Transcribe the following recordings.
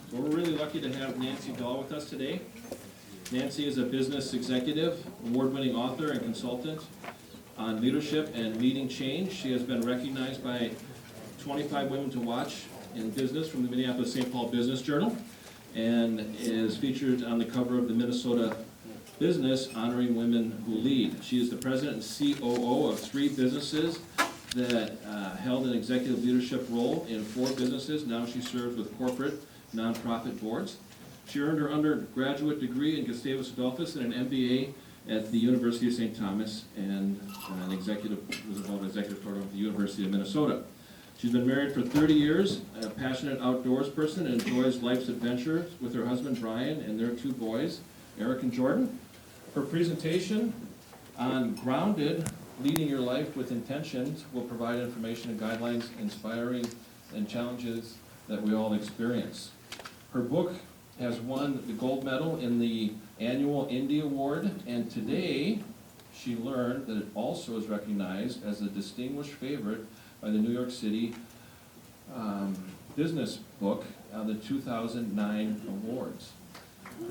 Well, we're really lucky to have Nancy Dahl with us today. Nancy is a business executive, award-winning author and consultant on leadership and leading change. She has been recognized by 25 Women to Watch in Business from the Minneapolis-St. Paul Business Journal and is featured on the cover of the Minnesota Business honoring women who lead. She is the president and COO of 3 businesses that held an executive leadership role in 4 businesses. Now she serves with corporate nonprofit boards. She earned her undergraduate degree in Gustavus Adolphus and an MBA at the University of St. Thomas and was involved in an executive program at the University of Minnesota. She's been married for 30 years, a passionate outdoors person, and enjoys life's adventures with her husband Brian and their 2 boys, Eric and Jordan. Her presentation on Grounded, Leading Your Life with Intentions will provide information and guidelines inspiring and challenges that we all experience. Her book has won the gold medal in the annual Indie Award, and today she learned that it also is recognized as a distinguished favorite by the New York City Business Book the 2009 awards. She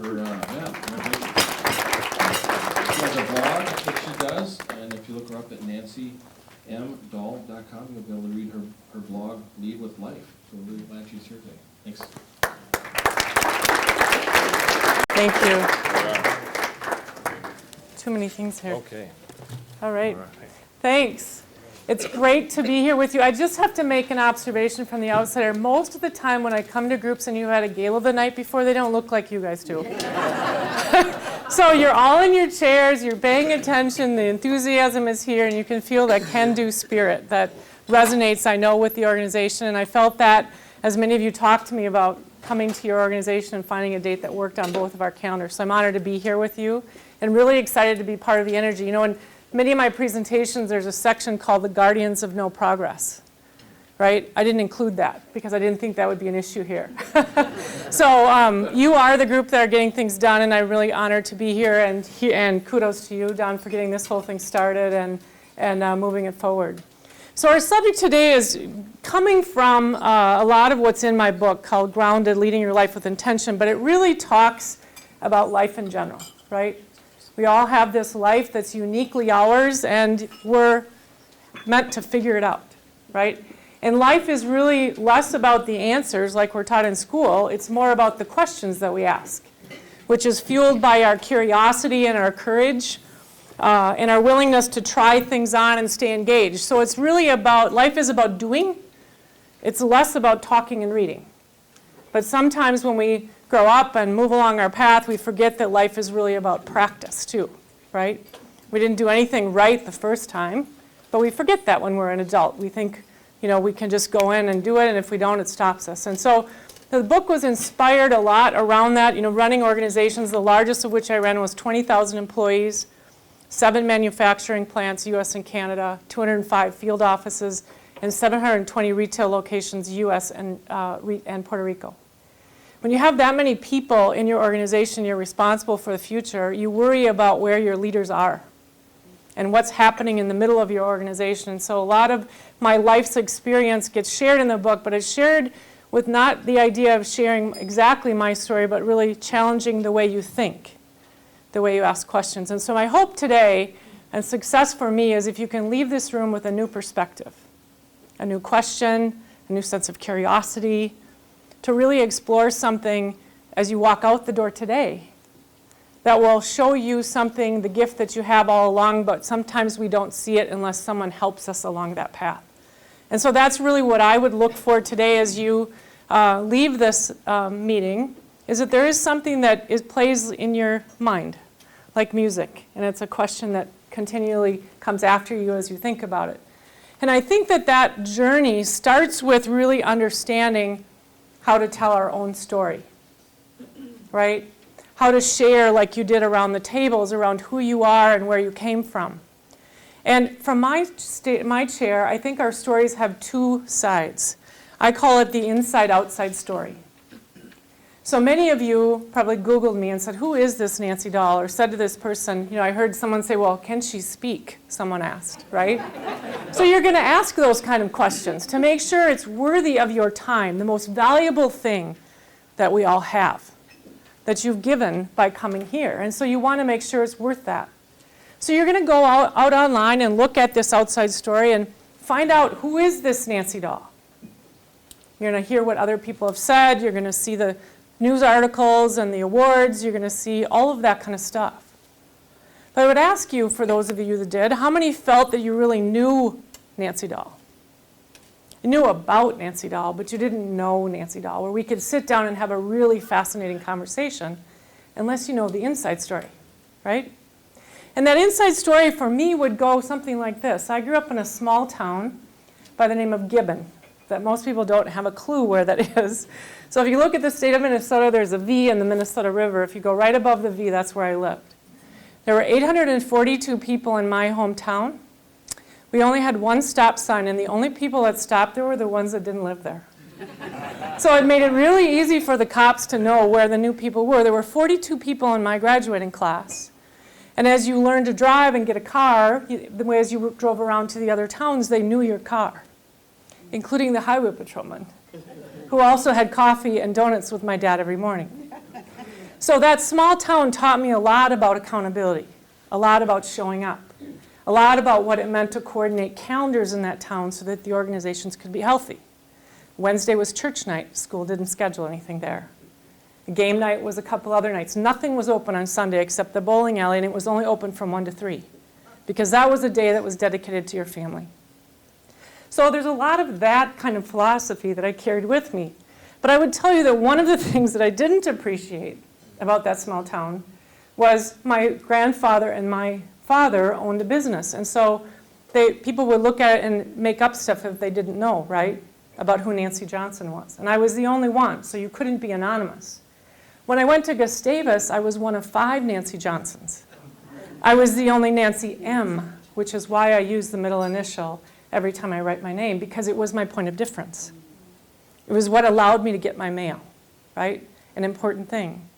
has a blog that she does, and if you look her up at nancymdahl.com, you'll be able to read her blog, Lead with Life. So we're really glad she's here today. Thanks. Thank you. Too many things here. Okay. All right. Thanks. It's great to be here with you. I just have to make an observation from the outsider. Most of the time when I come to groups and you had a gala the night before, they don't look like you guys do. So you're all in your chairs, you're paying attention, the enthusiasm is here, and you can feel that can-do spirit that resonates, I know, with the organization. And I felt that as many of you talked to me about coming to your organization and finding a date that worked on both of our calendars. So I'm honored to be here with you and really excited to be part of the energy. You know, in many of my presentations, there's a section called the Guardians of No Progress, right? I didn't include that because I didn't think that would be an issue here. So you are the group that are getting things done, and I'm really honored to be here, and kudos to you, Don, for getting this whole thing started and moving it forward. So our subject today is coming from a lot of what's in my book called Grounded, Leading Your Life with Intention, but it really talks about life in general, right? We all have this life that's uniquely ours, and we're meant to figure it out, right? And life is really less about the answers like we're taught in school. It's more about the questions that we ask, which is fueled by our curiosity and our courage and our willingness to try things on and stay engaged. So it's really about, life is about doing. It's less about talking and reading. But sometimes when we grow up and move along our path, we forget that life is really about practice too, right? We didn't do anything right the first time, but we forget that when we're an adult. We think, you know, we can just go in and do it, and if we don't, it stops us. And so the book was inspired a lot around that, you know, running organizations, the largest of which I ran was 20,000 employees, 7 manufacturing plants, US and Canada, 205 field offices, and 720 retail locations, US and Puerto Rico. When you have that many people in your organization, you're responsible for the future, you worry about where your leaders are and what's happening in the middle of your organization. So a lot of my life's experience gets shared in the book, but it's shared with not the idea of sharing exactly my story, but really challenging the way you think, the way you ask questions. And so my hope today, and success for me, is if you can leave this room with a new perspective, a new question, a new sense of curiosity, to really explore something as you walk out the door today that will show you something, the gift that you have all along, but sometimes we don't see it unless someone helps us along that path. And so that's really what I would look for today as you leave this meeting, is that there is something that plays in your mind, like music, and it's a question that continually comes after you as you think about it. And I think that that journey starts with really understanding how to tell our own story, right? How to share, like you did around the tables, around who you are and where you came from. And from my chair, I think our stories have 2 sides. I call it the inside-outside story. So many of you probably Googled me and said, who is this Nancy Dahl? Or said to this person, you know, I heard someone say, well, can she speak? Someone asked, right? So you're going to ask those kind of questions to make sure it's worthy of your time. The most valuable thing that we all have, that you've given by coming here. And so you want to make sure it's worth that. So you're going to go out online and look at this outside story and find out, who is this Nancy Dahl? You're going to hear what other people have said. You're going to see the news articles and the awards. You're going to see all of that kind of stuff. But I would ask you, for those of you that did, how many felt that you really knew Nancy Dahl? You knew about Nancy Dahl, but you didn't know Nancy Dahl, where we could sit down and have a really fascinating conversation, unless you know the inside story, right? And that inside story for me would go something like this. I grew up in a small town by the name of Gibbon, that most people don't have a clue where that is. So if you look at the state of Minnesota, there's a V in the Minnesota River. If you go right above the V, that's where I lived. There were 842 people in my hometown. We only had one stop sign, and the only people that stopped there were the ones that didn't live there. So it made it really easy for the cops to know where the new people were. There were 42 people in my graduating class. And as you learned to drive and get a car, as you drove around to the other towns, they knew your car, including the highway patrolman, who also had coffee and donuts with my dad every morning. So that small town taught me a lot about accountability, a lot about showing up, a lot about what it meant to coordinate calendars in that town so that the organizations could be healthy. Wednesday was church night. School didn't schedule anything there. Game night was a couple other nights. Nothing was open on Sunday except the bowling alley, and it was only open from 1 to 3 because that was a day that was dedicated to your family. So there's a lot of that kind of philosophy that I carried with me. But I would tell you that one of the things that I didn't appreciate about that small town was my grandfather and my father owned a business. And so people would look at it and make up stuff if they didn't know, right, about who Nancy Johnson was. And I was the only one, so you couldn't be anonymous. When I went to Gustavus, I was one of 5 Nancy Johnsons. I was the only Nancy M, which is why I use the middle initial every time I write my name, because it was my point of difference. It was what allowed me to get my mail, right? An important thing.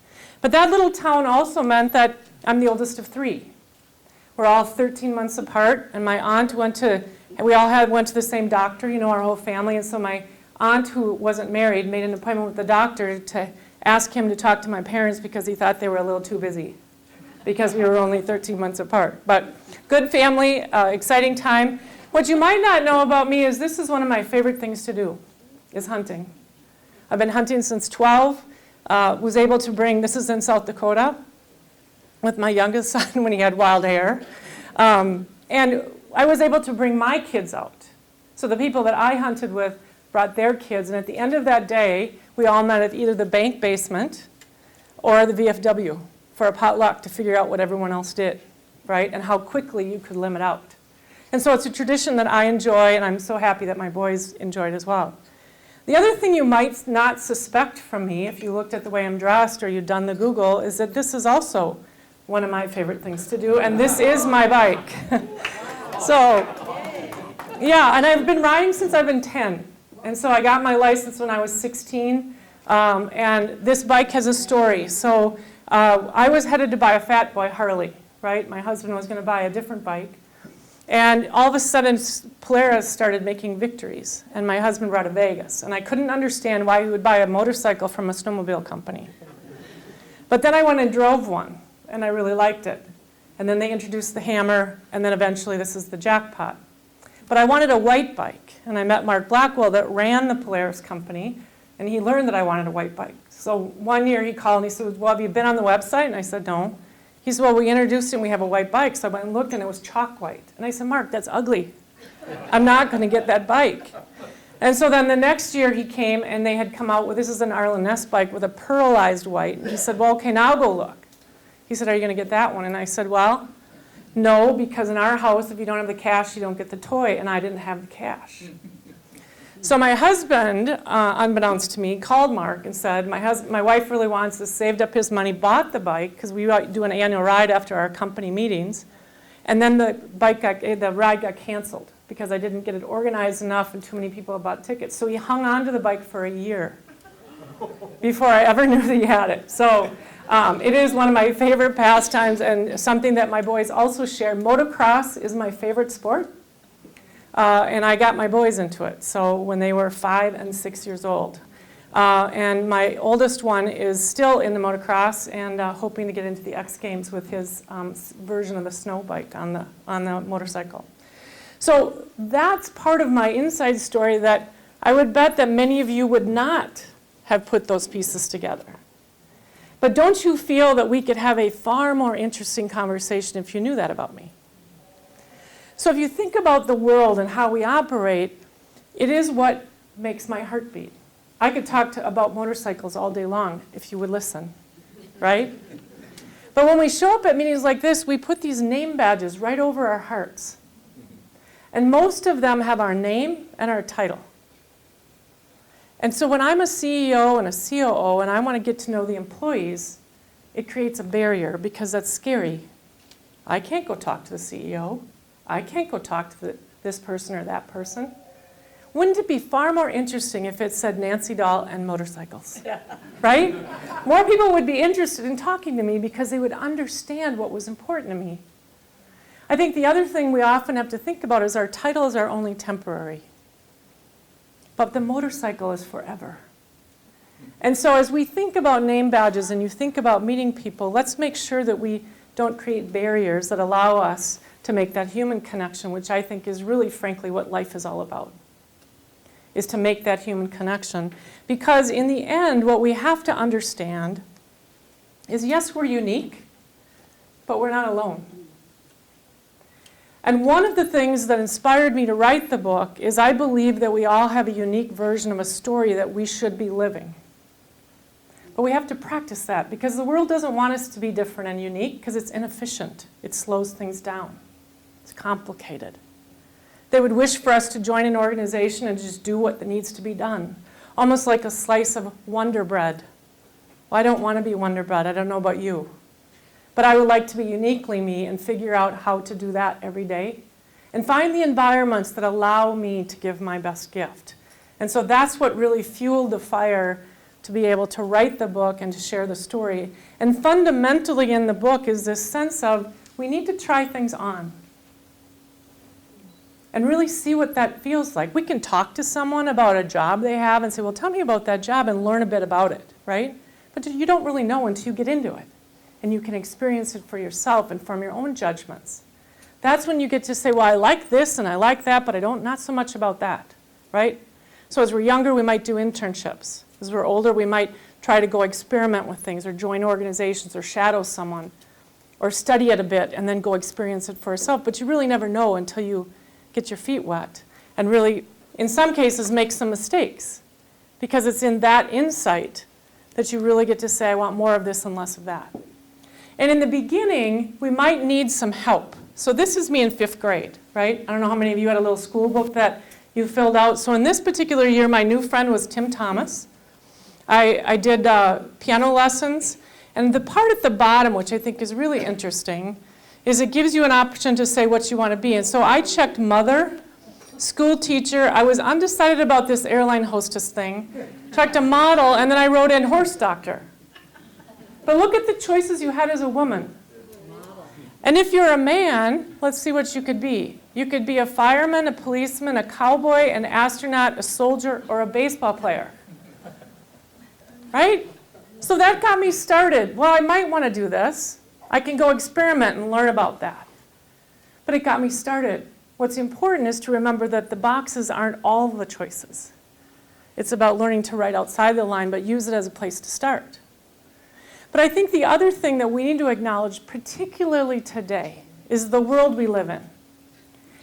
But that little town also meant that I'm the oldest of 3. We're all 13 months apart, and my aunt went to the same doctor, our whole family, and so my aunt, who wasn't married, made an appointment with the doctor to ask him to talk to my parents because he thought they were a little too busy because we were only 13 months apart. But good family, exciting time. What you might not know about me is this is one of my favorite things to do, is hunting. I've been hunting since 12. Was able to bring, this is in South Dakota, with my youngest son when he had wild hair. And I was able to bring my kids out. So the people that I hunted with brought their kids, and at the end of that day, we all met at either the bank basement or the VFW for a potluck to figure out what everyone else did, right? And how quickly you could limit out. And so it's a tradition that I enjoy, and I'm so happy that my boys enjoyed as well. The other thing you might not suspect from me, if you looked at the way I'm dressed or you'd done the Google, is that this is also one of my favorite things to do, and this is my bike. So, yeah, and I've been riding since I've been 10. And so I got my license when I was 16, and this bike has a story. So I was headed to buy a Fat Boy Harley, right? My husband was going to buy a different bike. And all of a sudden, Polaris started making victories, and my husband brought a Vegas. And I couldn't understand why he would buy a motorcycle from a snowmobile company. But then I went and drove one, and I really liked it. And then they introduced the Hammer, and then eventually this is the Jackpot. But I wanted a white bike, and I met Mark Blackwell that ran the Polaris company, and he learned that I wanted a white bike. So one year he called and he said, well, have you been on the website? And I said, no. He said, well, we introduced him, we have a white bike. So I went and looked, and it was chalk white. And I said, Mark, that's ugly. I'm not going to get that bike. And so then the next year he came, and they had come out with, this is an Arlen Ness bike with a pearlized white. And he said, well, okay, now go look. He said, are you going to get that one? And I said, well, no, because in our house, if you don't have the cash, you don't get the toy. And I didn't have the cash. So my husband, unbeknownst to me, called Mark and said, my wife really wants this, saved up his money, bought the bike, because we do an annual ride after our company meetings. And then the ride got canceled because I didn't get it organized enough and too many people had bought tickets. So he hung on to the bike for a year before I ever knew that he had it. So it is one of my favorite pastimes and something that my boys also share. Motocross is my favorite sport. And I got my boys into it, so when they were 5 and 6 years old. And my oldest one is still in the motocross and hoping to get into the X Games with his version of the snow bike on the motorcycle. So that's part of my inside story that I would bet that many of you would not have put those pieces together. But don't you feel that we could have a far more interesting conversation if you knew that about me? So if you think about the world and how we operate, it is what makes my heart beat. I could talk about motorcycles all day long if you would listen, right? But when we show up at meetings like this, we put these name badges right over our hearts. And most of them have our name and our title. And so when I'm a CEO and a COO and I want to get to know the employees, it creates a barrier because that's scary. I can't go talk to the CEO. I can't go talk to this person or that person. Wouldn't it be far more interesting if it said Nancy Dahl and motorcycles, right? More people would be interested in talking to me because they would understand what was important to me. I think the other thing we often have to think about is our titles are only temporary, but the motorcycle is forever. And so as we think about name badges and you think about meeting people, let's make sure that we don't create barriers that allow us to make that human connection, which I think is really, frankly, what life is all about, is to make that human connection. Because in the end, what we have to understand is, yes, we're unique, but we're not alone. And one of the things that inspired me to write the book is I believe that we all have a unique version of a story that we should be living. But we have to practice that because the world doesn't want us to be different and unique because it's inefficient. It slows things down. It's complicated. They would wish for us to join an organization and just do what needs to be done, almost like a slice of Wonder Bread. Well, I don't want to be Wonder Bread. I don't know about you. But I would like to be uniquely me and figure out how to do that every day and find the environments that allow me to give my best gift. And so that's what really fueled the fire to be able to write the book and to share the story. And fundamentally in the book is this sense of we need to try things on and really see what that feels like. We can talk to someone about a job they have and say, well, tell me about that job and learn a bit about it, right? But you don't really know until you get into it. And you can experience it for yourself and from your own judgments. That's when you get to say, well, I like this and I like that, but I don't, not so much about that, right? So as we're younger, we might do internships. As we're older, we might try to go experiment with things or join organizations or shadow someone or study it a bit and then go experience it for yourself. But you really never know until you get your feet wet and really, in some cases, make some mistakes because it's in that insight that you really get to say, I want more of this and less of that. And in the beginning, we might need some help. So this is me in 5th grade, right? I don't know how many of you had a little school book that you filled out. So in this particular year, my new friend was Tim Thomas. I did piano lessons. And the part at the bottom, which I think is really interesting, is it gives you an option to say what you want to be. And so I checked mother, school teacher. I was undecided about this airline hostess thing. Checked a model, and then I wrote in horse doctor. But look at the choices you had as a woman. And if you're a man, let's see what you could be. You could be a fireman, a policeman, a cowboy, an astronaut, a soldier, or a baseball player. Right? So that got me started. Well, I might want to do this. I can go experiment and learn about that. But it got me started. What's important is to remember that the boxes aren't all the choices. It's about learning to write outside the line, but use it as a place to start. But I think the other thing that we need to acknowledge, particularly today, is the world we live in.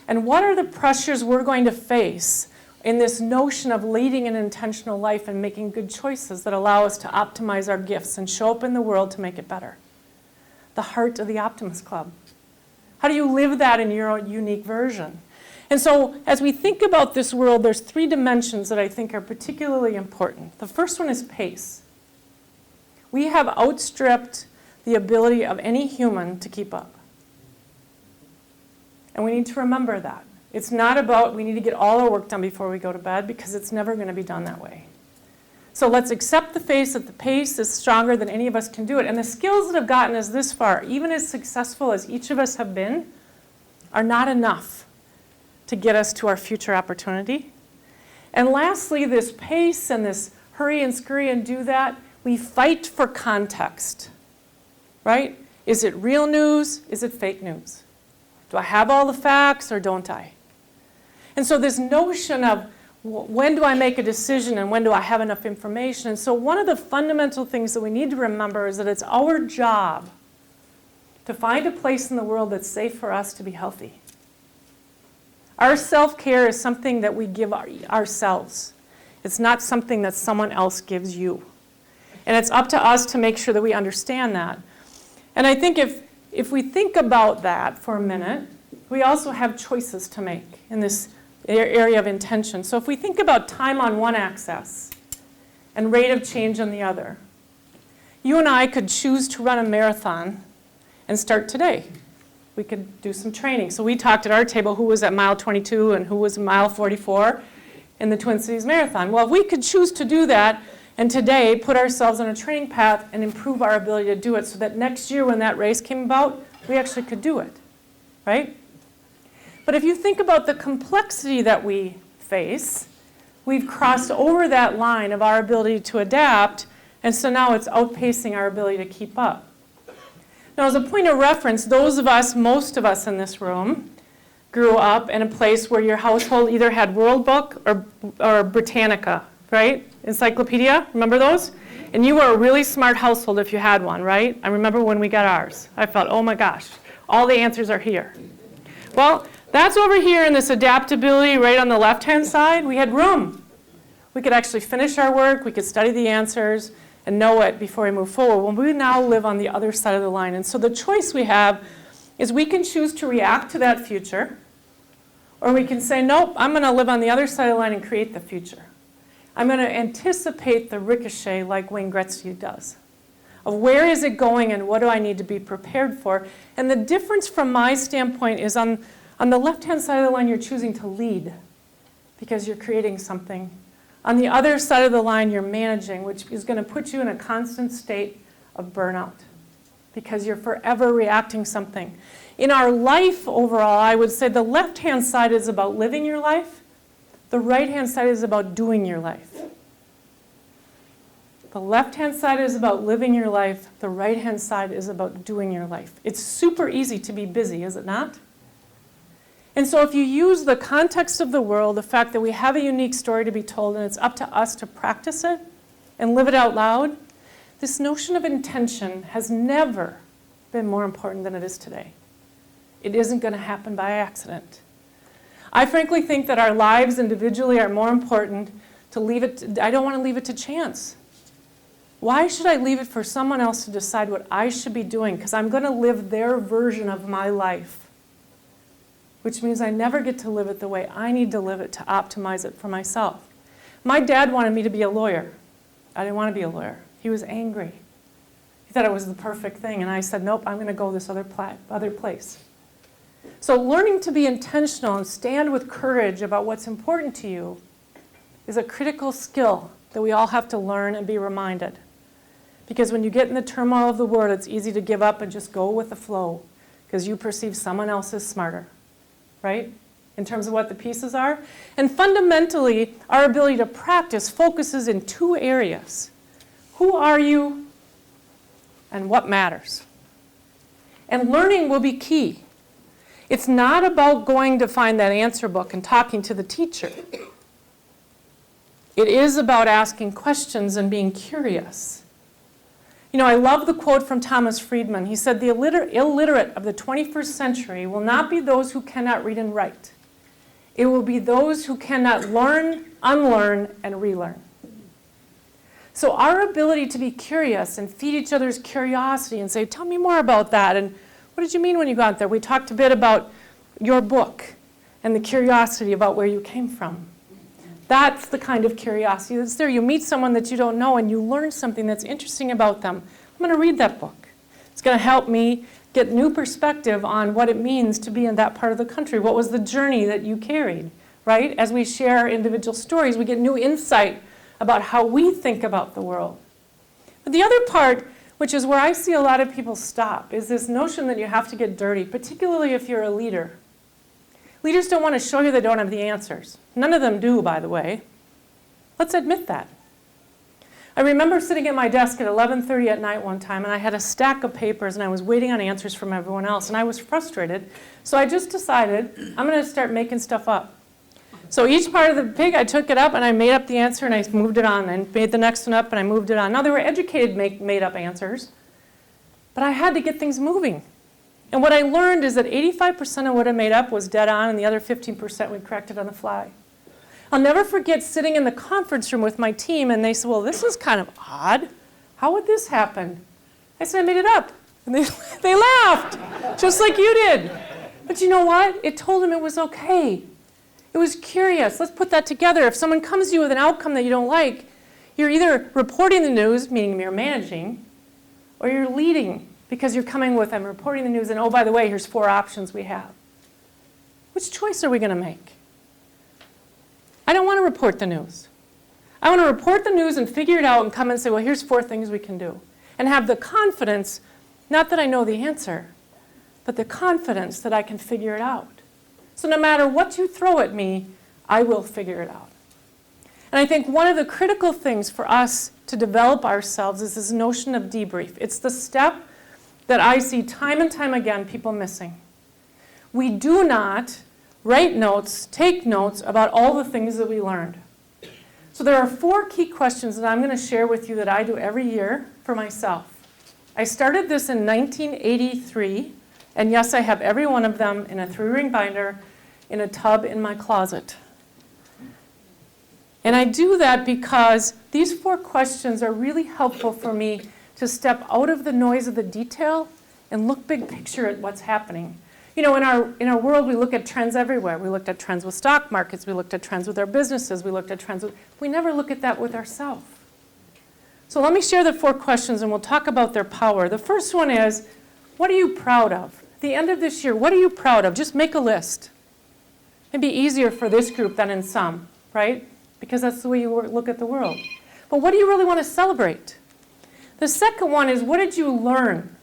And what are the pressures we're going to face in this notion of leading an intentional life and making good choices that allow us to optimize our gifts and show up in the world to make it better? The heart of the Optimist Club. How do you live that in your own unique version? And so as we think about this world, there's 3 dimensions that I think are particularly important. The first one is pace. We have outstripped the ability of any human to keep up. And we need to remember that. It's not about we need to get all our work done before we go to bed because it's never going to be done that way. So let's accept the face that the pace is stronger than any of us can do it. And the skills that have gotten us this far, even as successful as each of us have been, are not enough to get us to our future opportunity. And lastly, this pace and this hurry and scurry and do that. We fight for context, right? Is it real news? Is it fake news? Do I have all the facts or don't I? And so this notion of when do I make a decision and when do I have enough information? And so one of the fundamental things that we need to remember is that it's our job to find a place in the world that's safe for us to be healthy. Our self-care is something that we give ourselves. It's not something that someone else gives you. And it's up to us to make sure that we understand that. And I think if we think about that for a minute, we also have choices to make in this area of intention. So if we think about time on one axis and rate of change on the other, you and I could choose to run a marathon and start today. We could do some training. So we talked at our table who was at mile 22 and who was mile 44 in the Twin Cities Marathon. Well, if we could choose to do that and today put ourselves on a training path and improve our ability to do it so that next year when that race came about, we actually could do it, right? But if you think about the complexity that we face, we've crossed over that line of our ability to adapt, and so now it's outpacing our ability to keep up. Now, as a point of reference, those of us, most of us in this room, grew up in a place where your household either had World Book or Britannica, right? Encyclopedia, remember those? And you were a really smart household if you had one, right? I remember when we got ours. I felt, oh my gosh, all the answers are here. Well, that's over here in this adaptability right on the left-hand side. We had room. We could actually finish our work. We could study the answers and know it before we move forward. Well, we now live on the other side of the line. And so the choice we have is we can choose to react to that future, or we can say, nope, I'm going to live on the other side of the line and create the future. I'm going to anticipate the ricochet like Wayne Gretzky does, of where is it going and what do I need to be prepared for. And the difference from my standpoint is on the left-hand side of the line, you're choosing to lead because you're creating something. On the other side of the line, you're managing, which is going to put you in a constant state of burnout because you're forever reacting something. In our life overall, I would say the left-hand side is about living your life. The right-hand side is about doing your life. The left-hand side is about living your life. The right-hand side is about doing your life. It's super easy to be busy, is it not? And so if you use the context of the world, the fact that we have a unique story to be told and it's up to us to practice it and live it out loud, this notion of intention has never been more important than it is today. It isn't going to happen by accident. I frankly think that our lives individually are more important to leave it. I don't want to leave it to chance. Why should I leave it for someone else to decide what I should be doing? Because I'm going to live their version of my life, which means I never get to live it the way I need to live it to optimize it for myself. My dad wanted me to be a lawyer. I didn't want to be a lawyer. He was angry. He thought it was the perfect thing, and I said, nope, I'm going to go this other place. So learning to be intentional and stand with courage about what's important to you is a critical skill that we all have to learn and be reminded. Because when you get in the turmoil of the world, it's easy to give up and just go with the flow because you perceive someone else as smarter, right? In terms of what the pieces are. And fundamentally, our ability to practice focuses in two areas. Who are you and what matters? And learning will be key. It's not about going to find that answer book and talking to the teacher. It is about asking questions and being curious. You know, I love the quote from Thomas Friedman. He said, the illiterate of the 21st century will not be those who cannot read and write. It will be those who cannot learn, unlearn, and relearn. So our ability to be curious and feed each other's curiosity and say, tell me more about that, and what did you mean when you got there? We talked a bit about your book and the curiosity about where you came from. That's the kind of curiosity that's there. You meet someone that you don't know and you learn something that's interesting about them. I'm going to read that book. It's going to help me get new perspective on what it means to be in that part of the country. What was the journey that you carried, right? As we share our individual stories, we get new insight about how we think about the world. But the other part, which is where I see a lot of people stop, is this notion that you have to get dirty, particularly if you're a leader. Leaders don't want to show you they don't have the answers. None of them do, by the way. Let's admit that. I remember sitting at my desk at 11:30 at night one time, and I had a stack of papers, and I was waiting on answers from everyone else, and I was frustrated. So I just decided, I'm going to start making stuff up. So each part of the pig, I took it up, and I made up the answer, and I moved it on, and made the next one up, and I moved it on. Now, they were educated made-up answers, but I had to get things moving. And what I learned is that 85% of what I made up was dead on, and the other 15% we corrected on the fly. I'll never forget sitting in the conference room with my team, and they said, well, this is kind of odd. How would this happen? I said, I made it up. And they laughed, just like you did. But you know what? It told them it was okay. It was curious. Let's put that together. If someone comes to you with an outcome that you don't like, you're either reporting the news, meaning you're managing, or you're leading, because you're coming with, I'm reporting the news, and oh, by the way, here's 4 options we have. Which choice are we going to make? I don't want to report the news. I want to report the news and figure it out and come and say, well, here's 4 things we can do. And have the confidence, not that I know the answer, but the confidence that I can figure it out. So no matter what you throw at me, I will figure it out. And I think one of the critical things for us to develop ourselves is this notion of debrief. It's the step that I see time and time again people missing. We do not write notes, take notes about all the things that we learned. So there are 4 key questions that I'm going to share with you that I do every year for myself. I started this in 1983, and yes, I have every one of them in a 3-ring binder in a tub in my closet. And I do that because these 4 questions are really helpful for me to step out of the noise of the detail and look big picture at what's happening. You know, in our world, we look at trends everywhere. We looked at trends with stock markets. We looked at trends with our businesses. We looked at trends with... We never look at that with ourselves. So let me share the 4 questions, and we'll talk about their power. The first one is, what are you proud of? At the end of this year, what are you proud of? Just make a list. It'd be easier for this group than in some, right? Because that's the way you look at the world. But what do you really want to celebrate? The second one is, what did you learn?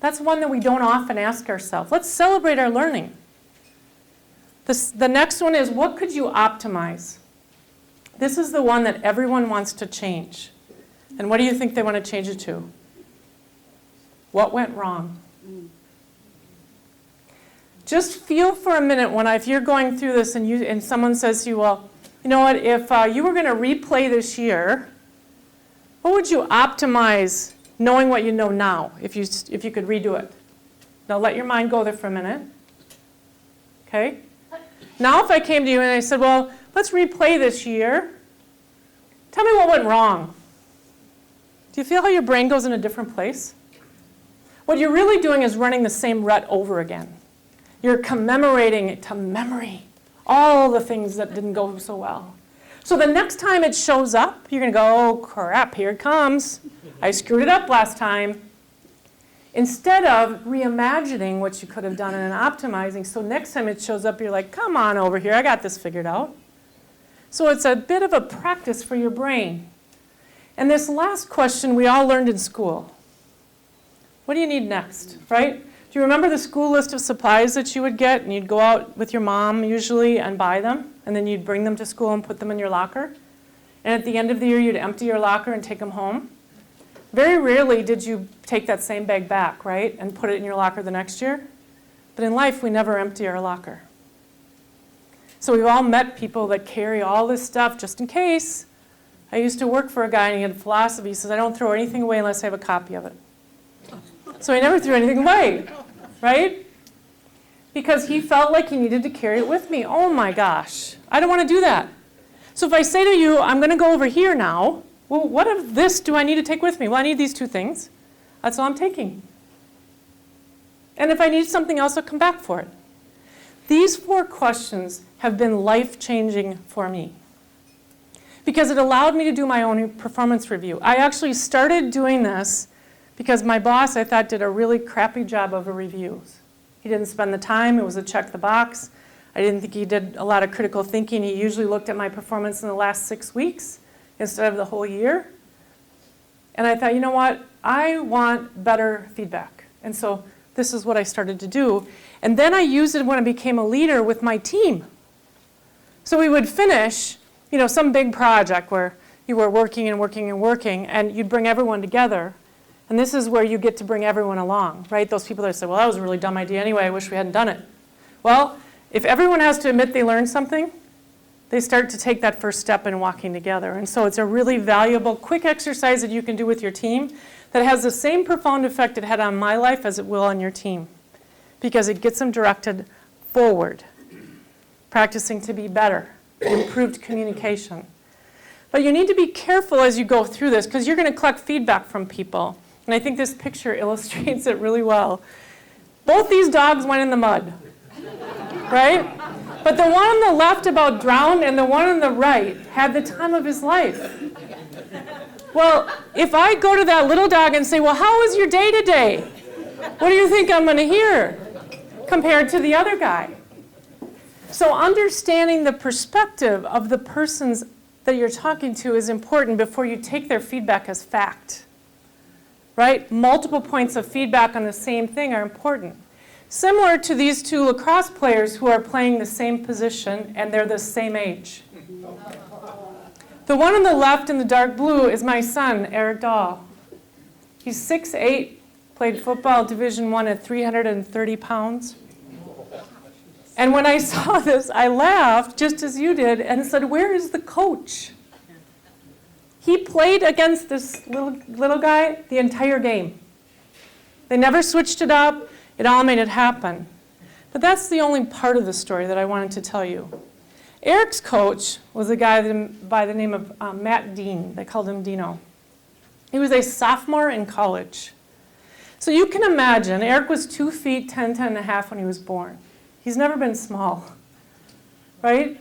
That's one that we don't often ask ourselves. Let's celebrate our learning. The next one is, what could you optimize? This is the one that everyone wants to change. And what do you think they want to change it to? What went wrong? Just feel for a minute if you're going through this and someone says to you, well, you know what, if you were going to replay this year, what would you optimize knowing what you know now, if you could redo it? Now let your mind go there for a minute. Okay? Now if I came to you and I said, well, let's replay this year. Tell me what went wrong. Do you feel how your brain goes in a different place? What you're really doing is running the same rut over again. You're commemorating it to memory, all the things that didn't go so well. So the next time it shows up, you're going to go, oh, crap, here it comes. I screwed it up last time. Instead of reimagining what you could have done and optimizing, so next time it shows up, you're like, come on over here, I got this figured out. So it's a bit of a practice for your brain. And this last question we all learned in school. What do you need next, right? Do you remember the school list of supplies that you would get, and you'd go out with your mom usually and buy them, and then you'd bring them to school and put them in your locker? And at the end of the year, you'd empty your locker and take them home? Very rarely did you take that same bag back, right, and put it in your locker the next year. But in life, we never empty our locker. So we've all met people that carry all this stuff just in case. I used to work for a guy, and he had philosophy. He says, I don't throw anything away unless I have a copy of it. So he never threw anything away, right? Because he felt like he needed to carry it with me. Oh my gosh, I don't want to do that. So if I say to you, I'm going to go over here now, well, what of this do I need to take with me? Well, I need these 2 things. That's all I'm taking. And if I need something else, I'll come back for it. These 4 questions have been life-changing for me because it allowed me to do my own performance review. I actually started doing this because my boss, I thought, did a really crappy job of reviews. He didn't spend the time. It was a check the box. I didn't think he did a lot of critical thinking. He usually looked at my performance in the last 6 weeks instead of the whole year. And I thought, you know what? I want better feedback. And so this is what I started to do. And then I used it when I became a leader with my team. So we would finish, some big project where, you were working and working and working, and you'd bring everyone together. And this is where you get to bring everyone along, right? Those people that say, well, that was a really dumb idea anyway, I wish we hadn't done it. Well, if everyone has to admit they learned something, they start to take that first step in walking together. And so it's a really valuable, quick exercise that you can do with your team that has the same profound effect it had on my life as it will on your team, because it gets them directed forward, practicing to be better, improved communication. But you need to be careful as you go through this, because you're going to collect feedback from people. And I think this picture illustrates it really well. Both these dogs went in the mud, right? But the one on the left about drowned and the one on the right had the time of his life. Well, if I go to that little dog and say, well, how was your day today? What do you think I'm going to hear compared to the other guy? So understanding the perspective of the persons that you're talking to is important before you take their feedback as fact, right? Multiple points of feedback on the same thing are important. Similar to these two lacrosse players who are playing the same position and they're the same age. The one on the left in the dark blue is my son, Eric Dahl. He's 6'8", played football Division I at 330 pounds. And when I saw this, I laughed, just as you did, and said, where is the coach? He played against this little guy the entire game. They never switched it up. It all made it happen. But that's the only part of the story that I wanted to tell you. Eric's coach was a guy by the name of Matt Dean. They called him Dino. He was a sophomore in college. So you can imagine, Eric was 2 feet, 10 and a half when he was born. He's never been small, right?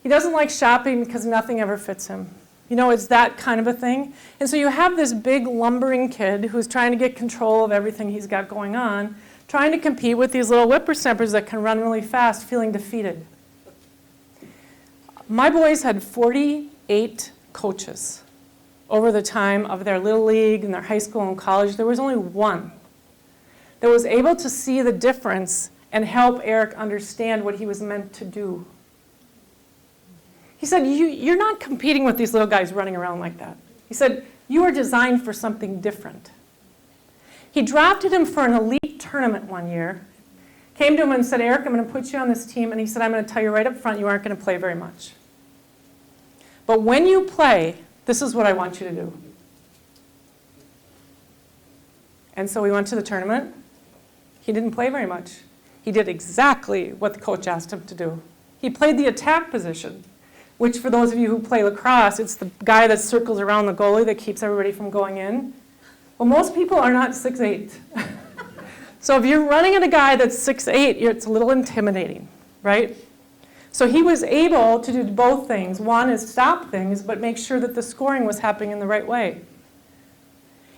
He doesn't like shopping because nothing ever fits him. You know, it's that kind of a thing. And so you have this big lumbering kid who's trying to get control of everything he's got going on, trying to compete with these little whippersnappers that can run really fast, feeling defeated. My boys had 48 coaches over the time of their little league and their high school and college. There was only one that was able to see the difference and help Eric understand what he was meant to do. He said, you're not competing with these little guys running around like that. He said, you are designed for something different. He drafted him for an elite tournament one year, came to him and said, Eric, I'm going to put you on this team. And he said, I'm going to tell you right up front, you aren't going to play very much. But when you play, this is what I want you to do. And so we went to the tournament. He didn't play very much. He did exactly what the coach asked him to do. He played the attack position, which for those of you who play lacrosse, it's the guy that circles around the goalie that keeps everybody from going in. Well, most people are not 6'8". So if you're running at a guy that's 6'8", it's a little intimidating, right? So he was able to do both things. One is stop things, but make sure that the scoring was happening in the right way.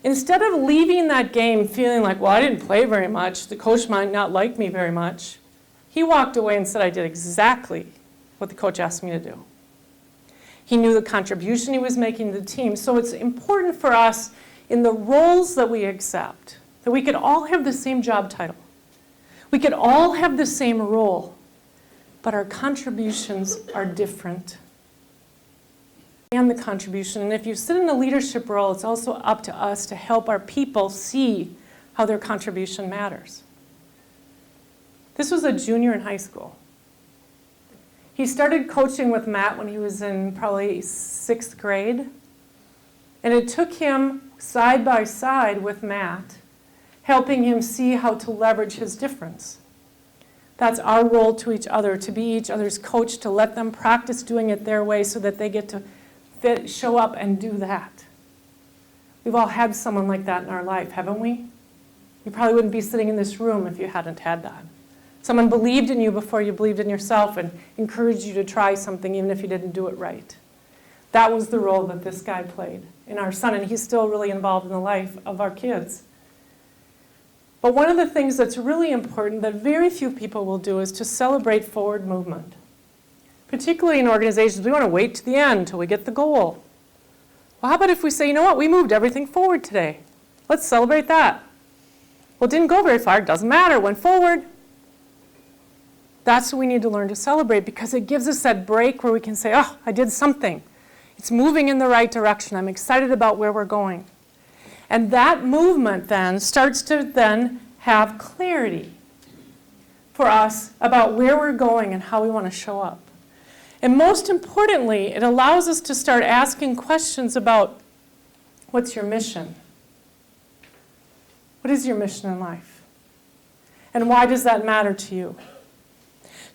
Instead of leaving that game feeling like, well, I didn't play very much, the coach might not like me very much, he walked away and said, I did exactly what the coach asked me to do. He knew the contribution he was making to the team. So it's important for us in the roles that we accept, that we could all have the same job title. We could all have the same role, but our contributions are different. And the contribution. And if you sit in a leadership role, it's also up to us to help our people see how their contribution matters. This was a junior in high school. He started coaching with Matt when he was in probably 6th grade. And it took him side by side with Matt, helping him see how to leverage his difference. That's our role to each other, to be each other's coach, to let them practice doing it their way so that they get to show up and do that. We've all had someone like that in our life, haven't we? You probably wouldn't be sitting in this room if you hadn't had that. Someone believed in you before you believed in yourself and encouraged you to try something even if you didn't do it right. That was the role that this guy played in our son, and he's still really involved in the life of our kids. But one of the things that's really important that very few people will do is to celebrate forward movement. Particularly in organizations, we want to wait to the end till we get the goal. Well, how about if we say, you know what, we moved everything forward today. Let's celebrate that. Well, it didn't go very far. It doesn't matter. It went forward. That's what we need to learn to celebrate because it gives us that break where we can say, oh, I did something. It's moving in the right direction. I'm excited about where we're going. And that movement then starts to then have clarity for us about where we're going and how we want to show up. And most importantly, it allows us to start asking questions about, what's your mission? What is your mission in life? And why does that matter to you?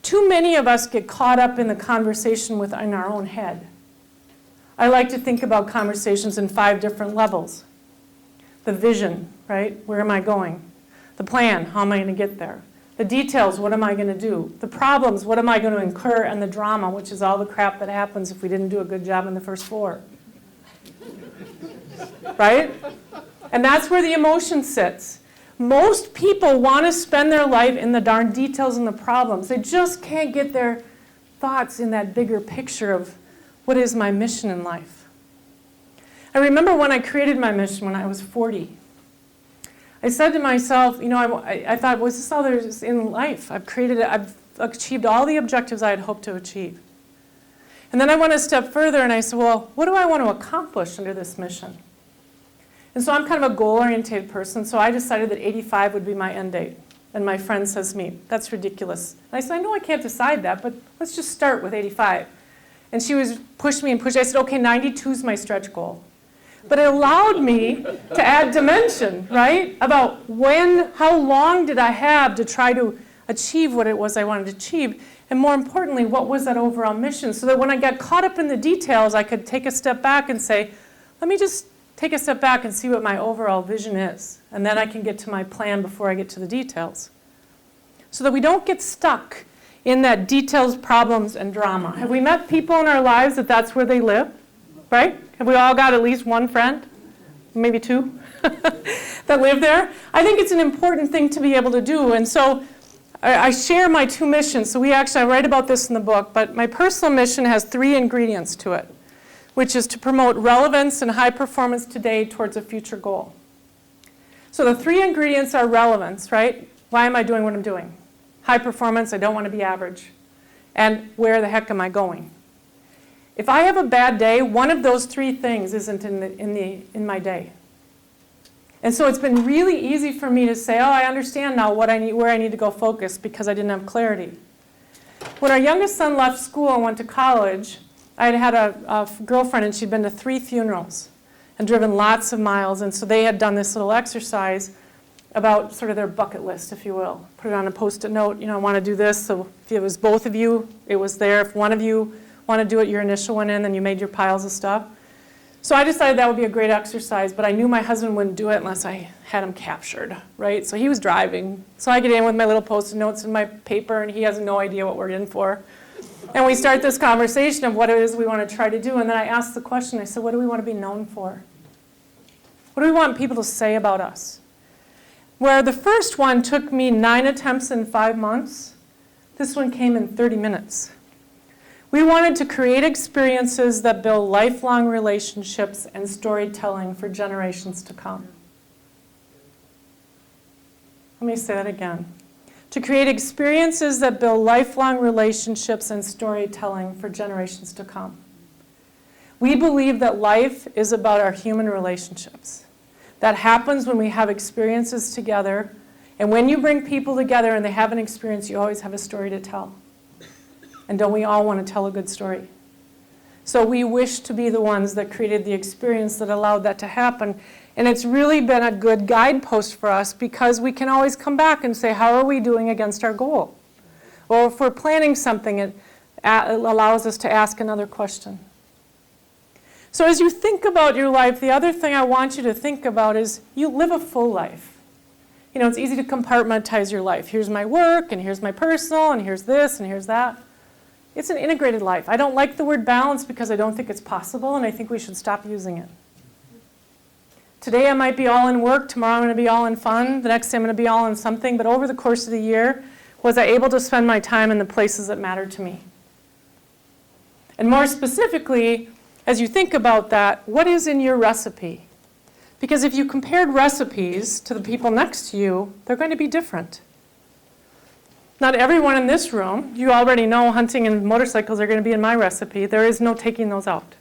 Too many of us get caught up in the conversation in our own head. I like to think about conversations in 5 different levels. The vision, right? Where am I going? The plan, how am I going to get there? The details, what am I going to do? The problems, what am I going to incur? And the drama, which is all the crap that happens if we didn't do a good job in the first 4. Right? And that's where the emotion sits. Most people want to spend their life in the darn details and the problems. They just can't get their thoughts in that bigger picture of what is my mission in life. I remember when I created my mission when I was 40. I said to myself, I thought, was this all there is in life? I've achieved all the objectives I had hoped to achieve. And then I went a step further and I said, well, what do I want to accomplish under this mission? And so I'm kind of a goal-oriented person, so I decided that 85 would be my end date. And my friend says to me, that's ridiculous. And I said, I know I can't decide that, but let's just start with 85. And she was pushing me and pushing. I said, okay, 92 is my stretch goal. But it allowed me to add dimension, right? About how long did I have to try to achieve what it was I wanted to achieve? And more importantly, what was that overall mission? So that when I got caught up in the details, I could take a step back and say, let me just take a step back and see what my overall vision is. And then I can get to my plan before I get to the details. So that we don't get stuck in that details, problems, and drama. Have we met people in our lives that that's where they live? Right? Have we all got at least one friend? Maybe 2 that live there? I think it's an important thing to be able to do. And so I share my 2 missions. So I write about this in the book, but my personal mission has 3 ingredients to it, which is to promote relevance and high performance today towards a future goal. So the 3 ingredients are relevance, right? Why am I doing what I'm doing? High performance, I don't want to be average. And where the heck am I going? If I have a bad day, one of those 3 things isn't in my day. And so it's been really easy for me to say, oh, I understand now where I need to go focus because I didn't have clarity. When our youngest son left school and went to college, I had a girlfriend and she'd been to 3 funerals and driven lots of miles. And so they had done this little exercise about sort of their bucket list, if you will. Put it on a Post-it note, I want to do this. So if it was both of you, it was there. If one of you want to do it, your initial one in, then you made your piles of stuff. So I decided that would be a great exercise, but I knew my husband wouldn't do it unless I had him captured, right? So he was driving. So I get in with my little Post-it notes and my paper, and he has no idea what we're in for. And we start this conversation of what it is we want to try to do, and then I ask the question, I said, what do we want to be known for? What do we want people to say about us? Where the first one took me 9 attempts in 5 months, this one came in 30 minutes. We wanted to create experiences that build lifelong relationships and storytelling for generations to come. Let me say that again. To create experiences that build lifelong relationships and storytelling for generations to come. We believe that life is about our human relationships. That happens when we have experiences together. And when you bring people together and they have an experience, you always have a story to tell. And don't we all want to tell a good story? So we wish to be the ones that created the experience that allowed that to happen. And it's really been a good guidepost for us because we can always come back and say, how are we doing against our goal? Or if we're planning something, it allows us to ask another question. So as you think about your life, the other thing I want you to think about is you live a full life. It's easy to compartmentalize your life. Here's my work, and here's my personal, and here's this, and here's that. It's an integrated life. I don't like the word balance because I don't think it's possible, and I think we should stop using it. Today I might be all in work, tomorrow I'm going to be all in fun, the next day I'm going to be all in something, but over the course of the year, was I able to spend my time in the places that matter to me? And more specifically, as you think about that, what is in your recipe? Because if you compared recipes to the people next to you, they're going to be different. Not everyone in this room, you already know hunting and motorcycles are going to be in my recipe. There is no taking those out.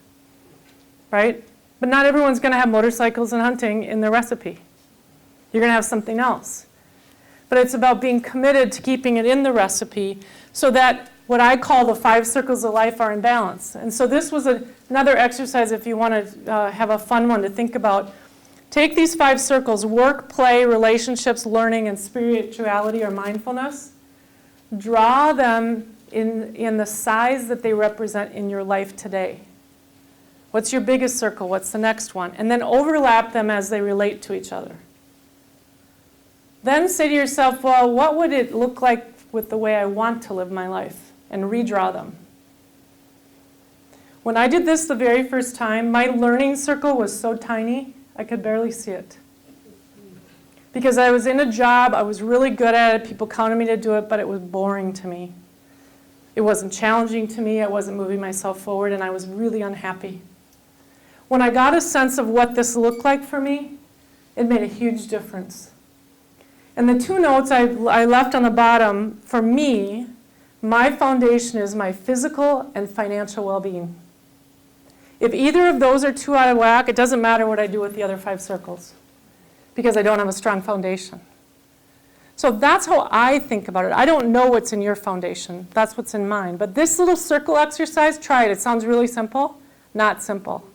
right? But not everyone's going to have motorcycles and hunting in their recipe. You're going to have something else. But it's about being committed to keeping it in the recipe so that what I call the 5 circles of life are in balance. And so this was another exercise if you want to have a fun one to think about. Take these 5 circles, work, play, relationships, learning, and spirituality or mindfulness. Draw them in the size that they represent in your life today. What's your biggest circle? What's the next one? And then overlap them as they relate to each other. Then say to yourself, well, what would it look like with the way I want to live my life? And redraw them. When I did this the very first time, my learning circle was so tiny, I could barely see it. Because I was in a job, I was really good at it, people counted me to do it, but it was boring to me. It wasn't challenging to me, I wasn't moving myself forward, and I was really unhappy. When I got a sense of what this looked like for me, it made a huge difference. And the 2 notes I left on the bottom, for me, my foundation is my physical and financial well-being. If either of those are too out of whack, it doesn't matter what I do with the other 5 circles, because I don't have a strong foundation. So that's how I think about it. I don't know what's in your foundation. That's what's in mine. But this little circle exercise, try it. It sounds really simple. Not simple.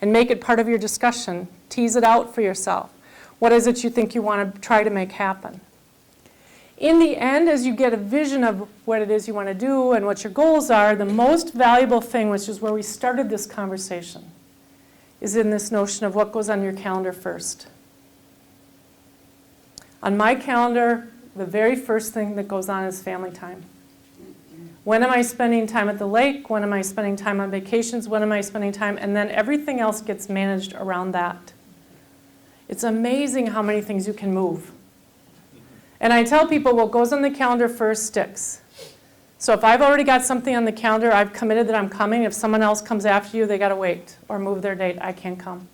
And make it part of your discussion. Tease it out for yourself. What is it you think you want to try to make happen? In the end, as you get a vision of what it is you want to do and what your goals are, the most valuable thing, which is where we started this conversation, is in this notion of what goes on your calendar first. On my calendar, the very first thing that goes on is family time. When am I spending time at the lake? When am I spending time on vacations? When am I spending time? And then everything else gets managed around that. It's amazing how many things you can move. And I tell people what goes on the calendar first sticks. So if I've already got something on the calendar, I've committed that I'm coming. If someone else comes after you, they got to wait or move their date. I can't come.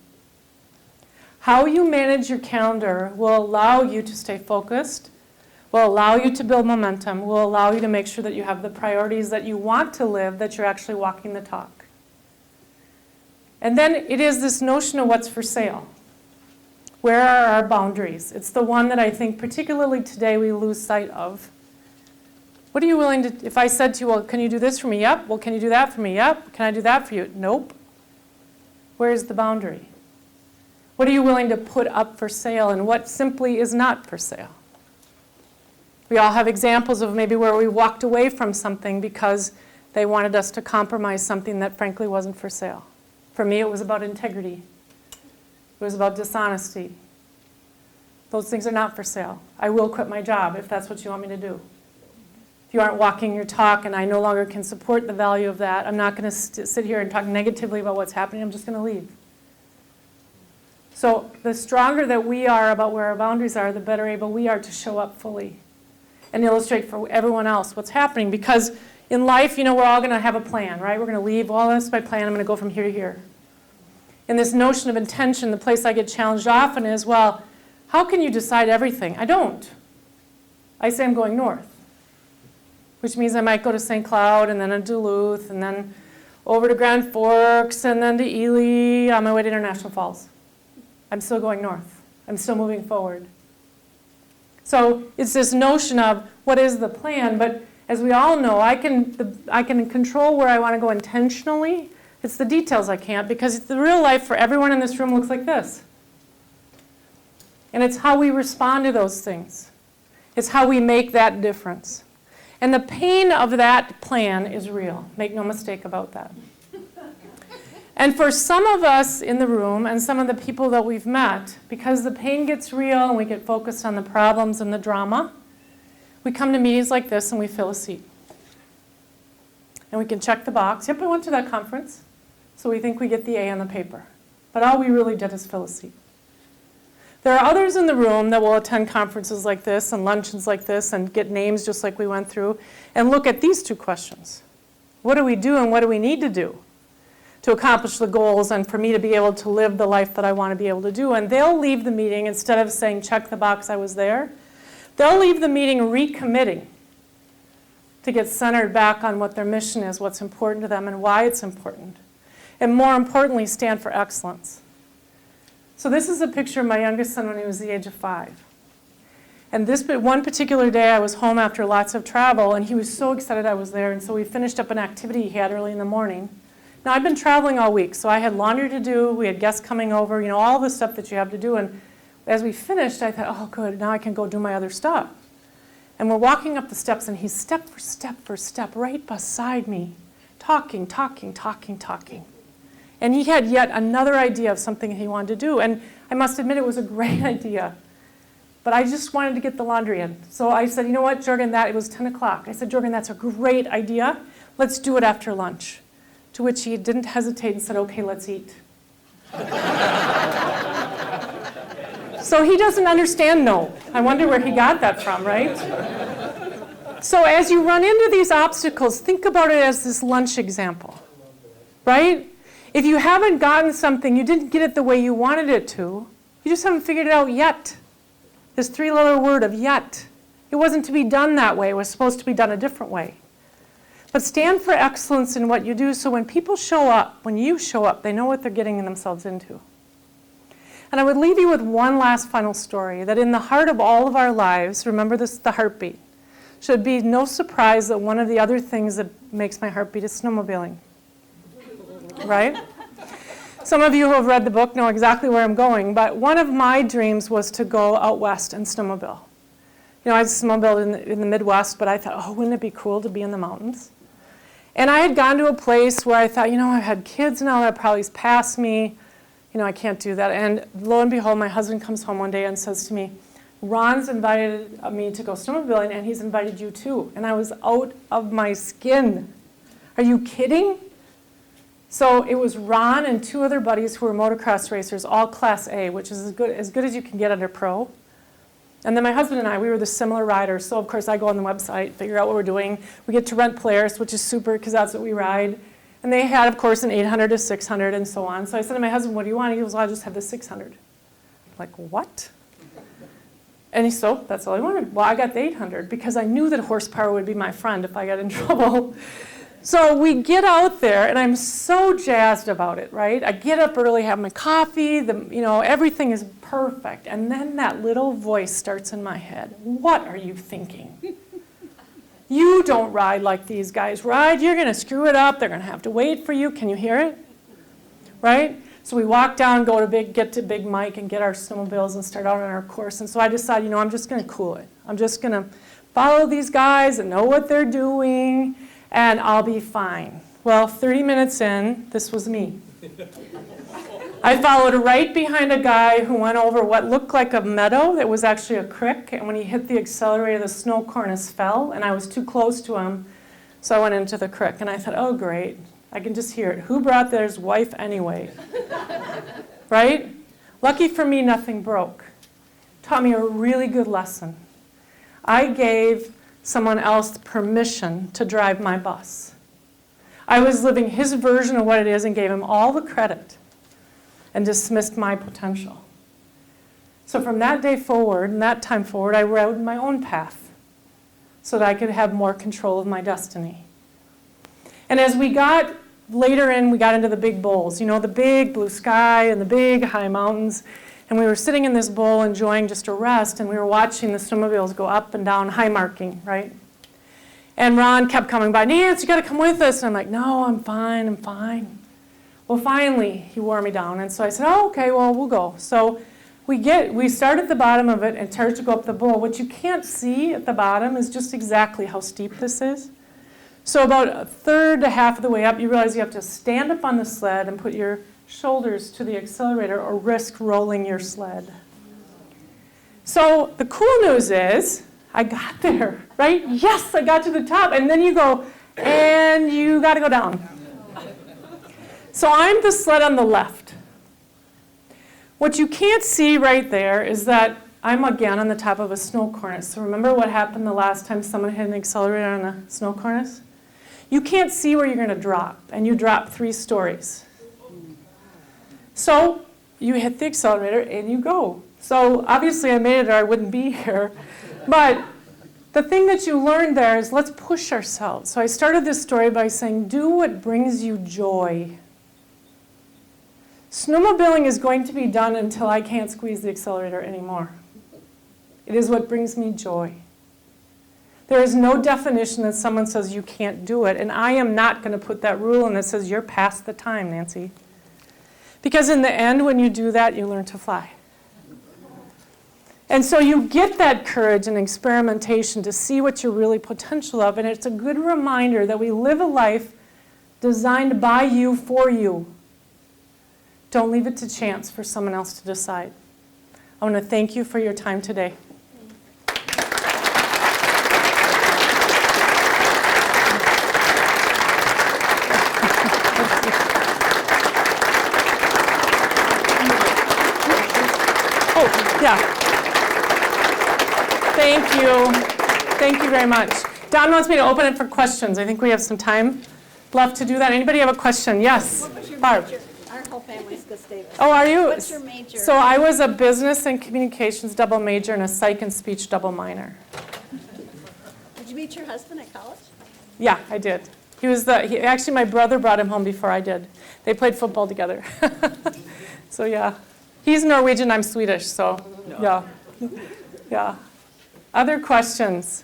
How you manage your calendar will allow you to stay focused, will allow you to build momentum, will allow you to make sure that you have the priorities that you want to live, that you're actually walking the talk. And then it is this notion of what's for sale. Where are our boundaries? It's the one that I think particularly today we lose sight of. What are you willing to, if I said to you, well, can you do this for me? Yep. Well, can you do that for me? Yep. Can I do that for you? Nope. Where's the boundary? What are you willing to put up for sale and what simply is not for sale? We all have examples of maybe where we walked away from something because they wanted us to compromise something that frankly wasn't for sale. For me, it was about integrity. It was about dishonesty. Those things are not for sale. I will quit my job if that's what you want me to do. If you aren't walking your talk and I no longer can support the value of that, I'm not going to sit here and talk negatively about what's happening. I'm just going to leave. So the stronger that we are about where our boundaries are, the better able we are to show up fully and illustrate for everyone else what's happening. Because in life, we're all going to have a plan, right? We're going to leave, well, that's my plan. I'm going to go from here to here. And this notion of intention, the place I get challenged often is, well, how can you decide everything? I don't. I say I'm going north, which means I might go to St. Cloud and then to Duluth and then over to Grand Forks and then to Ely on my way to International Falls. I'm still going north. I'm still moving forward. So it's this notion of what is the plan, but as we all know, I can control where I want to go intentionally. It's the details I can't, because the real life for everyone in this room looks like this. And it's how we respond to those things. It's how we make that difference. And the pain of that plan is real. Make no mistake about that. And for some of us in the room and some of the people that we've met, because the pain gets real and we get focused on the problems and the drama, we come to meetings like this and we fill a seat. And we can check the box. Yep, I went to that conference. So we think we get the A on the paper. But all we really did is fill a seat. There are others in the room that will attend conferences like this and luncheons like this and get names just like we went through and look at these 2 questions. What do we do and what do we need to do to accomplish the goals and for me to be able to live the life that I want to be able to do? And they'll leave the meeting, instead of saying, check the box, I was there, they'll leave the meeting recommitting to get centered back on what their mission is, what's important to them, and why it's important. and more importantly, stand for excellence. So this is a picture of my youngest son when he was the age of 5. And this one particular day, I was home after lots of travel, and he was so excited I was there, and so we finished up an activity he had early in the morning. Now, I've been traveling all week, so I had laundry to do, we had guests coming over, all the stuff that you have to do, and as we finished, I thought, oh, good, now I can go do my other stuff. And we're walking up the steps, and he's step for step right beside me, talking. And he had yet another idea of something he wanted to do. And I must admit, it was a great idea. But I just wanted to get the laundry in. So I said, you know what, Jorgen, it was 10 o'clock. I said, Jorgen, that's a great idea. Let's do it after lunch. To which he didn't hesitate and said, okay, let's eat. So he doesn't understand no. I wonder where he got that from, right? So as you run into these obstacles, think about it as this lunch example, right? If you haven't gotten something, you didn't get it the way you wanted it to, you just haven't figured it out yet. This 3-letter word of yet. It wasn't to be done that way. It was supposed to be done a different way. But stand for excellence in what you do so when people show up, when you show up, they know what they're getting themselves into. And I would leave you with one last final story, that in the heart of all of our lives, remember this, the heartbeat, should be no surprise that one of the other things that makes my heartbeat is snowmobiling. Right? Some of you who have read the book know exactly where I'm going, but one of my dreams was to go out west and snowmobile. I snowmobiled in the Midwest, but I thought, oh, wouldn't it be cool to be in the mountains? And I had gone to a place where I thought, I've had kids now that probably pass me. I can't do that. And lo and behold, my husband comes home one day and says to me, Ron's invited me to go snowmobiling, and he's invited you too. And I was out of my skin. Are you kidding? So it was Ron and 2 other buddies who were motocross racers, all Class A, which is as good as you can get under pro. And then my husband and I, we were the similar riders. So, of course, I go on the website, figure out what we're doing. We get to rent Polaris, which is super because that's what we ride. And they had, of course, an 800, a 600, and so on. So I said to my husband, what do you want? He goes, well, I'll just have the 600. I'm like, what? And so that's all I wanted. Well, I got the 800 because I knew that horsepower would be my friend if I got in trouble. So we get out there, and I'm so jazzed about it, right? I get up early, have my coffee, everything is perfect. And then that little voice starts in my head. What are you thinking? You don't ride like these guys ride. You're going to screw it up. They're going to have to wait for you. Can you hear it? Right? So we walk down, get to Big Mike and get our snowmobiles and start out on our course. And so I decided, I'm just going to cool it. I'm just going to follow these guys and know what they're doing, and I'll be fine. Well, 30 minutes in, this was me. I followed right behind a guy who went over what looked like a meadow that was actually a creek, and when he hit the accelerator, the snow cornice fell, and I was too close to him, so I went into the creek. And I thought, oh, great. I can just hear it. Who brought their wife anyway? Right? Lucky for me, nothing broke. Taught me a really good lesson. I gave someone else permission to drive my bus. I was living his version of what it is and gave him all the credit and dismissed my potential. So from that day forward and that time forward, I rode my own path so that I could have more control of my destiny. And as we got later in, we got into the big bowls, the big blue sky and the big high mountains. And we were sitting in this bowl enjoying just a rest, and we were watching the snowmobiles go up and down, high marking, right? And Ron kept coming by, Nance, you got to come with us. And I'm like, no, I'm fine. Well, finally, he wore me down. And so I said, oh, okay, well, we'll go. So we start at the bottom of it and start to go up the bowl. What you can't see at the bottom is just exactly how steep this is. So about a third to half of the way up, you realize you have to stand up on the sled and put your shoulders to the accelerator or risk rolling your sled. So the cool news is I got there, right? Yes, I got to the top. And then you go, and you got to go down. So I'm the sled on the left. What you can't see right there is that I'm again on the top of a snow cornice. So remember what happened the last time someone hit an accelerator on a snow cornice? You can't see where you're going to drop, and you drop 3 stories. So you hit the accelerator and you go. So obviously I made it or I wouldn't be here. But the thing that you learned there is let's push ourselves. So I started this story by saying, do what brings you joy. Snowmobiling is going to be done until I can't squeeze the accelerator anymore. It is what brings me joy. There is no definition that someone says you can't do it, and I am not going to put that rule in that says you're past the time, Nancy. Because in the end, when you do that, you learn to fly. And so you get that courage and experimentation to see what you're really potential of, and it's a good reminder that we live a life designed by you for you. Don't leave it to chance for someone else to decide. I want to thank you for your time today. Oh, yeah. Thank you. Thank you very much. Don wants me to open it for questions. I think we have some time left to do that. Anybody have a question? Yes. What was your Barb. major? Our whole family's Gustavus. Oh, are you? What's your major? So I was a business and communications double major and a psych and speech double minor. Did you meet your husband at college? Yeah, I did. Actually, my brother brought him home before I did. They played football together. So yeah. He's Norwegian, I'm Swedish, so yeah. Yeah. Other questions?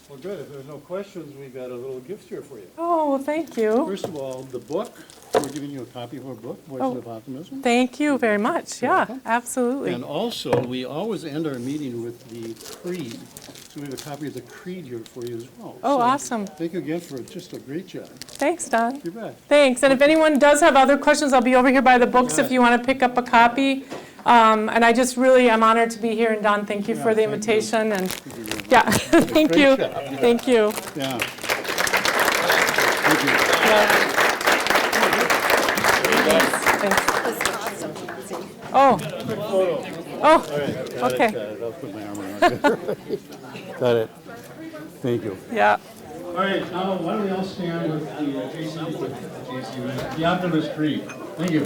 Well, good. If there's no questions, we've got a little gift here for you. Oh, well, thank you. First of all, the book. We're giving you a copy of our book, Voices of Optimism. Thank you very much. Yeah, welcome. absolutely. And also, we always end our meeting with the creed. So we have a copy of the creed here for you as well. Oh, So awesome. Thank you again for just a great job. Thanks, Don. You bet. Thanks. And if anyone does have other questions, I'll be over here by the books if you want to pick up a copy. And I just really am honored to be here. And Don, thank you for the invitation. And yeah, thank you. Great job. Thank you. Yeah. Thank you. Yeah. Thanks. Oh. All Oh. right. Got Okay. it, got it. I'll put my arm around you. Got it. Thank you. Yeah. All right, now why don't we all stand with the JC, the Optimist Creed. Thank you.